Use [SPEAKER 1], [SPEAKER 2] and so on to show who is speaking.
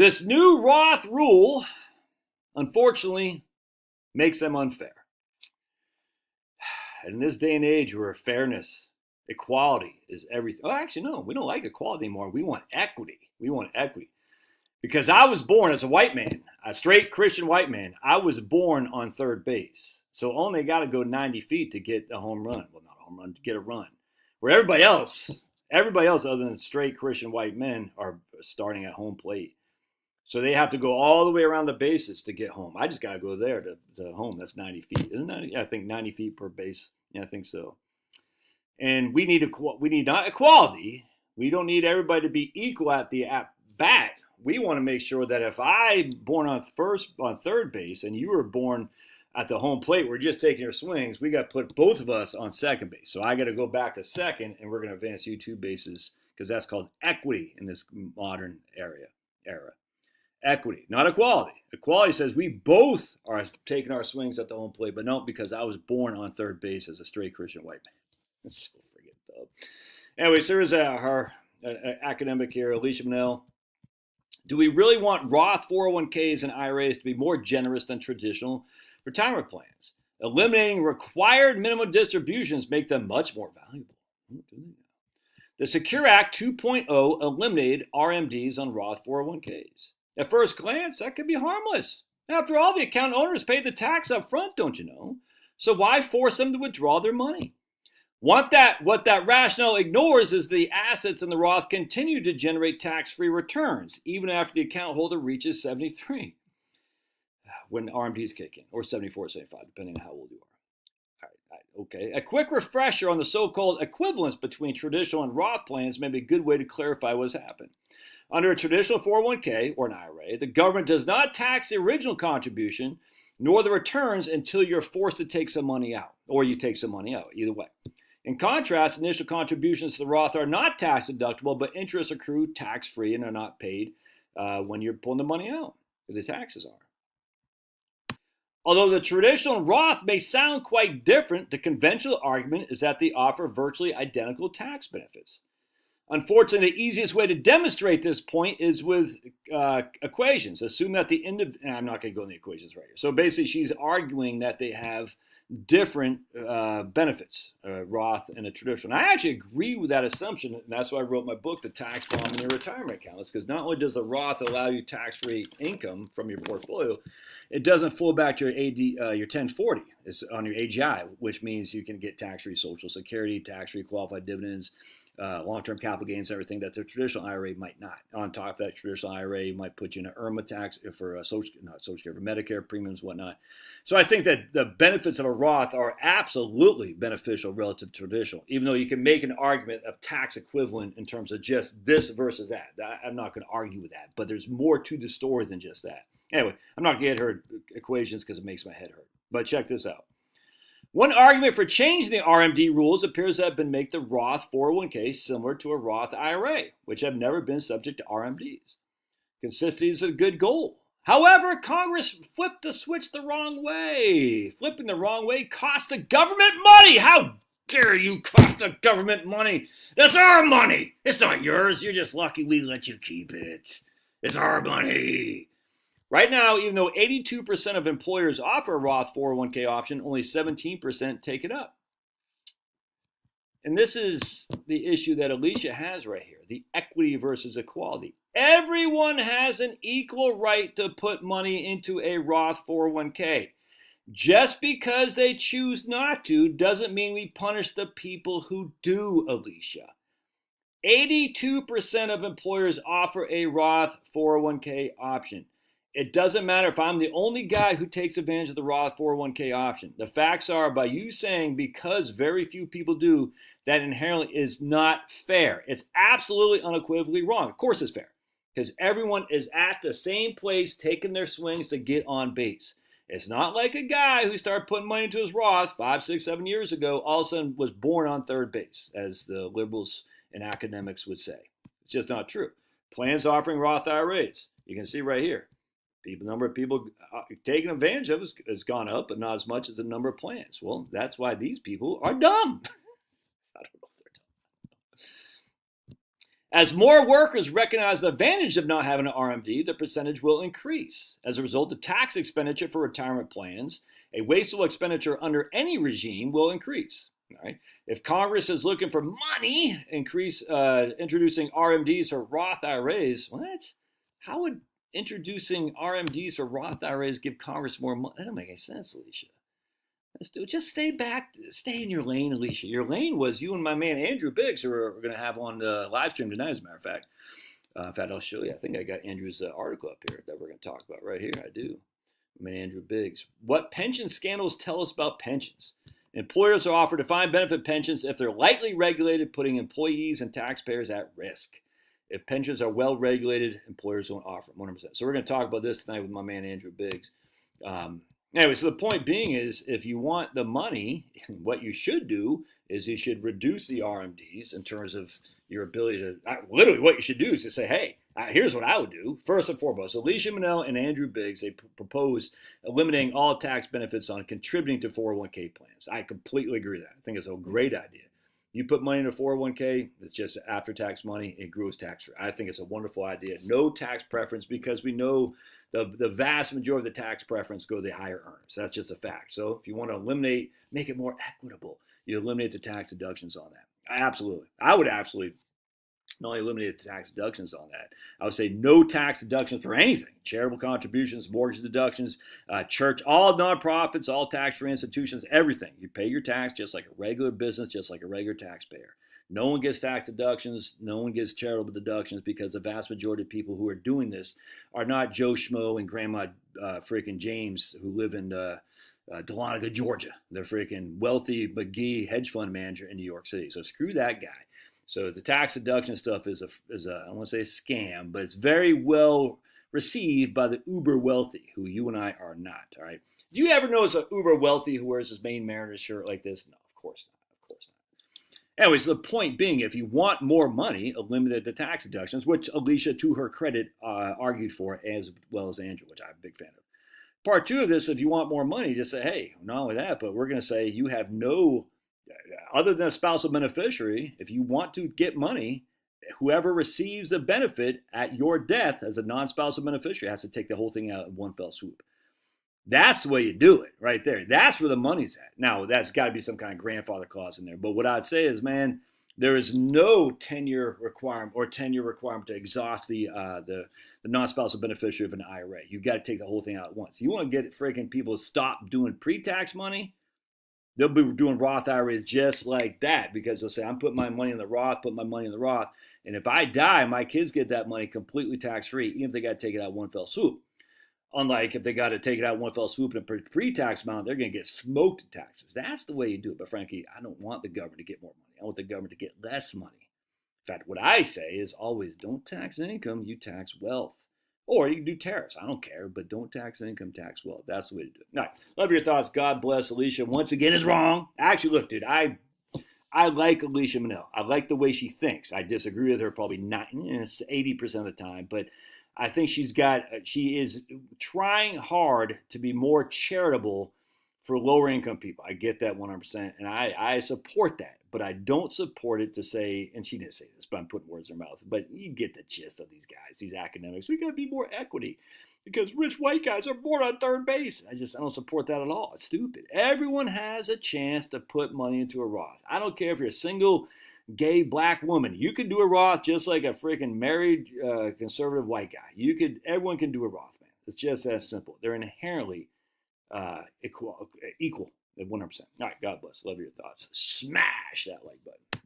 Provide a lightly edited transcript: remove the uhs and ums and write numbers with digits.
[SPEAKER 1] This new Roth rule, unfortunately, makes them unfair. And in this day and age where fairness, equality is everything. Oh, actually, no, we don't like equality anymore. We want equity. We want equity. Because I was born as a white man, a straight Christian white man. I was born on third base. So only got to go 90 feet to get a home run. Well, not a home run, to get a run. Where everybody else other than straight Christian white men are starting at home plate. So they have to go all the way around the bases to get home. I just got to go there to home. That's 90 feet. Isn't that? Yeah, I think 90 feet per base. Yeah, I think so. And we need not equality. We don't need everybody to be equal at the at bat. We want to make sure that if I'm born on third base and you were born at the home plate, we're just taking your swings. We got to put both of us on second base. So I got to go back to second, and we're going to advance you 2 bases because that's called equity in this modern era. Equity, not equality. Equality says we both are taking our swings at the home plate, but not because I was born on third base as a straight Christian white man. That's so friggin' dumb. Anyways, here's her academic here, Alicia Manel. Do we really want Roth 401ks and IRAs to be more generous than traditional retirement plans? Eliminating required minimum distributions make them much more valuable. The Secure Act 2.0 eliminated RMDs on Roth 401ks. At first glance, that could be harmless. After all, the account owners paid the tax up front, don't you know? So why force them to withdraw their money? What that rationale ignores is the assets in the Roth continue to generate tax-free returns, even after the account holder reaches 73, when RMDs kick in, or 74, 75, depending on how old you are. All right, okay. A quick refresher on the so-called equivalence between traditional and Roth plans may be a good way to clarify what's happened. Under a traditional 401k or an IRA, the government does not tax the original contribution nor the returns until you're forced to take some money out, or you take some money out, either way. In contrast, initial contributions to the Roth are not tax deductible, but interest accrue tax-free and are not paid when you're pulling the money out, the taxes are. Although the traditional Roth may sound quite different, the conventional argument is that they offer virtually identical tax benefits. Unfortunately, the easiest way to demonstrate this point is with equations. Assume that I'm not going to go into the equations right here. So basically, she's arguing that they have different benefits, Roth and a traditional. And I actually agree with that assumption, and that's why I wrote my book, The Tax Bomb in Your Retirement Accounts, because not only does the Roth allow you tax-free income from your portfolio, it doesn't flow back to your 1040. It's on your AGI, which means you can get tax-free Social Security, tax-free qualified dividends, long-term capital gains, everything that the traditional IRA might not. On top of that, traditional IRA might put you in an IRMA tax for Social Security, for Medicare premiums, whatnot. So I think that the benefits of a Roth are absolutely beneficial relative to traditional, even though you can make an argument of tax equivalent in terms of just this versus that. I'm not going to argue with that, but there's more to the story than just that. Anyway, I'm not going to get her equations because it makes my head hurt. But check this out. One argument for changing the RMD rules appears to have been make the Roth 401k similar to a Roth IRA, which have never been subject to RMDs. Consistency is a good goal. However, Congress flipped the switch the wrong way. Flipping the wrong way cost the government money. How dare you cost the government money? That's our money. It's not yours. You're just lucky we let you keep it. It's our money. Right now, even though 82% of employers offer a Roth 401k option, only 17% take it up. And this is the issue that Alicia has right here, the equity versus equality. Everyone has an equal right to put money into a Roth 401k. Just because they choose not to doesn't mean we punish the people who do, Alicia. 82% of employers offer a Roth 401k option. It doesn't matter if I'm the only guy who takes advantage of the Roth 401k option. The facts are, by you saying because very few people do, that inherently is not fair. It's absolutely unequivocally wrong. Of course it's fair, because everyone is at the same place taking their swings to get on base. It's not like a guy who started putting money into his Roth 5, 6, 7 years ago all of a sudden was born on third base, as the liberals and academics would say. It's just not true. Plans offering Roth IRAs, you can see right here. The number of people taking advantage of it has gone up, but not as much as the number of plans. Well, that's why these people are dumb. I don't know if they're dumb. As more workers recognize the advantage of not having an RMD, the percentage will increase. As a result, the tax expenditure for retirement plans, a wasteful expenditure under any regime, will increase. All right. If Congress is looking for money, introducing RMDs or Roth IRAs, what? How would introducing RMDs or Roth IRAs give Congress more money? That doesn't make any sense, Alicia. Let's do it. Just stay back, stay in your lane, Alicia. Your lane was you and my man Andrew Biggs, who we're going to have on the live stream tonight, as a matter of fact. In fact, I'll show you. I think I got Andrew's article up here that we're going to talk about right here. I do. My man Andrew Biggs. What pension scandals tell us about pensions? Employers are offered defined benefit pensions if they're lightly regulated, putting employees and taxpayers at risk. If pensions are well regulated, employers won't offer them 100%. So we're going to talk about this tonight with my man Andrew Biggs. Anyway, so the point being is, if you want the money, what you should do is you should reduce the RMDs in terms of your ability to, literally what you should do is to say, hey, here's what I would do. First and foremost, Alicia Minnell and Andrew Biggs, they proposed eliminating all tax benefits on contributing to 401k plans. I completely agree with that. I think it's a great idea. You put money in a 401k, it's just after-tax money, it grows tax-free. I think it's a wonderful idea. No tax preference, because we know the vast majority of the tax preference go to the higher earners. That's just a fact. So if you want to eliminate, make it more equitable, you eliminate the tax deductions on that. Absolutely. I would absolutely not only eliminate the tax deductions on that, I would say no tax deductions for anything. Charitable contributions, mortgage deductions, church, all nonprofits, all tax-free institutions, everything. You pay your tax just like a regular business, just like a regular taxpayer. No one gets tax deductions. No one gets charitable deductions, because the vast majority of people who are doing this are not Joe Schmo and Grandma freaking James who live in Dahlonega, Georgia. They're freaking wealthy McGee hedge fund manager in New York City. So screw that guy. So the tax deduction stuff is a I don't want to say a scam, but it's very well received by the uber wealthy, who you and I are not. All right. Do you ever notice an uber wealthy who wears his Maine Mariners shirt like this? No, of course not. Of course not. Anyways, the point being, if you want more money, eliminate the tax deductions, which Alicia, to her credit, argued for, as well as Andrew, which I'm a big fan of. Part two of this, if you want more money, just say, hey, not only that, but we're going to say you have no, other than a spousal beneficiary, if you want to get money, whoever receives the benefit at your death as a non-spousal beneficiary has to take the whole thing out in one fell swoop. That's the way you do it right there. That's where the money's at. Now, that's got to be some kind of grandfather clause in there. But what I'd say is, man, there is no 10-year requirement to exhaust the non-spousal beneficiary of an IRA. You've got to take the whole thing out at once. You want to get freaking people to stop doing pre-tax money? They'll be doing Roth IRAs just like that, because they'll say, I'm putting my money in the Roth, and if I die, my kids get that money completely tax-free, even if they got to take it out one fell swoop. Unlike if they got to take it out one fell swoop in a pre-tax amount, they're going to get smoked in taxes. That's the way you do it. But frankly, I don't want the government to get more money. I want the government to get less money. In fact, what I say is always, don't tax income, you tax wealth. Or you can do tariffs. I don't care, but don't tax income, tax wealth. That's the way to do it. All right. Love your thoughts. God bless. Alicia, once again, is wrong. Actually, look, dude, I like Alicia Minnell. I like the way she thinks. I disagree with her probably 80% of the time, but I think she is trying hard to be more charitable for lower income people. I get that 100%, and I support that, but I don't support it to say, and she didn't say this, but I'm putting words in her mouth, but you get the gist of these guys, these academics. We got to be more equity because rich white guys are born on third base. I don't support that at all. It's stupid. Everyone has a chance to put money into a Roth. I don't care if you're a single gay black woman. You could do a Roth just like a freaking married conservative white guy. Everyone can do a Roth, man. It's just that simple. They're inherently equal at 100%. All right, God bless. Love your thoughts. Smash that like button.